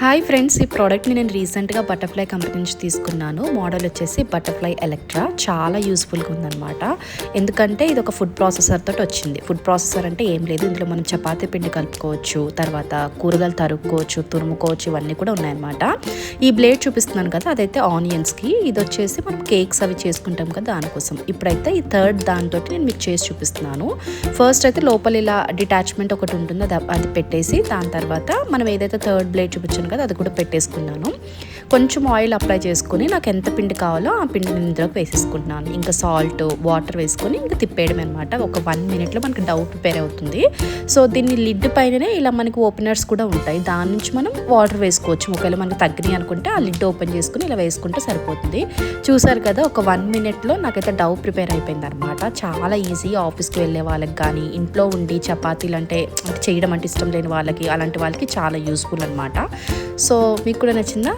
Hi friends, ఈ ప్రోడక్ట్ని నేను రీసెంట్గా బటర్ఫ్లై కంపెనీ నుంచి తీసుకున్నాను. మోడల్ వచ్చేసి బటర్ఫ్లై ఎలక్ట్రా. చాలా యూస్ఫుల్గా ఉందన్నమాట. ఎందుకంటే ఇది ఒక ఫుడ్ ప్రాసెసర్ తోటి వచ్చింది. ఫుడ్ ప్రాసెసర్ అంటే ఏం లేదు, ఇందులో మనం చపాతీ పిండి కలుపుకోవచ్చు, తర్వాత కూరగాయలు తరుక్కోవచ్చు, తురుముకోవచ్చు, ఇవన్నీ కూడా ఉన్నాయన్నమాట. ఈ బ్లేడ్ చూపిస్తున్నాను కదా, అదైతే ఆనియన్స్కి. ఇది వచ్చేసి మనం కేక్స్ అవి చేసుకుంటాం కదా, దానికోసం. ఇప్పుడైతే ఈ థర్డ్ దాంతో నేను మీకు చేసి చూపిస్తున్నాను. ఫస్ట్ అయితే లోపల ఇలా డిటాచ్మెంట్ ఒకటి ఉంటుంది, అది పెట్టేసి దాని తర్వాత మనం ఏదైతే థర్డ్ బ్లేడ్ చూపించాను కదా అది కూడా పెట్టేసుకున్నాను. కొంచెం ఆయిల్ అప్లై చేసుకుని నాకు ఎంత పిండి కావాలో ఆ పిండిని ఇందులోకి వేసేసుకుంటున్నాను. ఇంకా సాల్ట్, వాటర్ వేసుకొని ఇంకా తిప్పేయడం అనమాట. ఒక 1 minute మనకి డౌ ప్రిపేర్ అవుతుంది. సో దీన్ని లిడ్ పైననే ఇలా మనకి ఓపెనర్స్ కూడా ఉంటాయి, దాని నుంచి మనం వాటర్ వేసుకోవచ్చు. ఒకవేళ మనకి తగ్గినాయి అనుకుంటే ఆ లిడ్ ఓపెన్ చేసుకుని ఇలా వేసుకుంటే సరిపోతుంది. చూసారు కదా, ఒక 1 minute నాకైతే డౌ ప్రిపేర్ అయిపోయింది అనమాట. చాలా ఈజీ. ఆఫీస్కి వెళ్ళే వాళ్ళకి కానీ, ఇంట్లో ఉండి చపాతీలు అంటే చేయడం అంటే ఇష్టం లేని వాళ్ళకి, అలాంటి వాళ్ళకి చాలా యూస్ఫుల్ అనమాట. సో మీకు కూడా నచ్చిందా?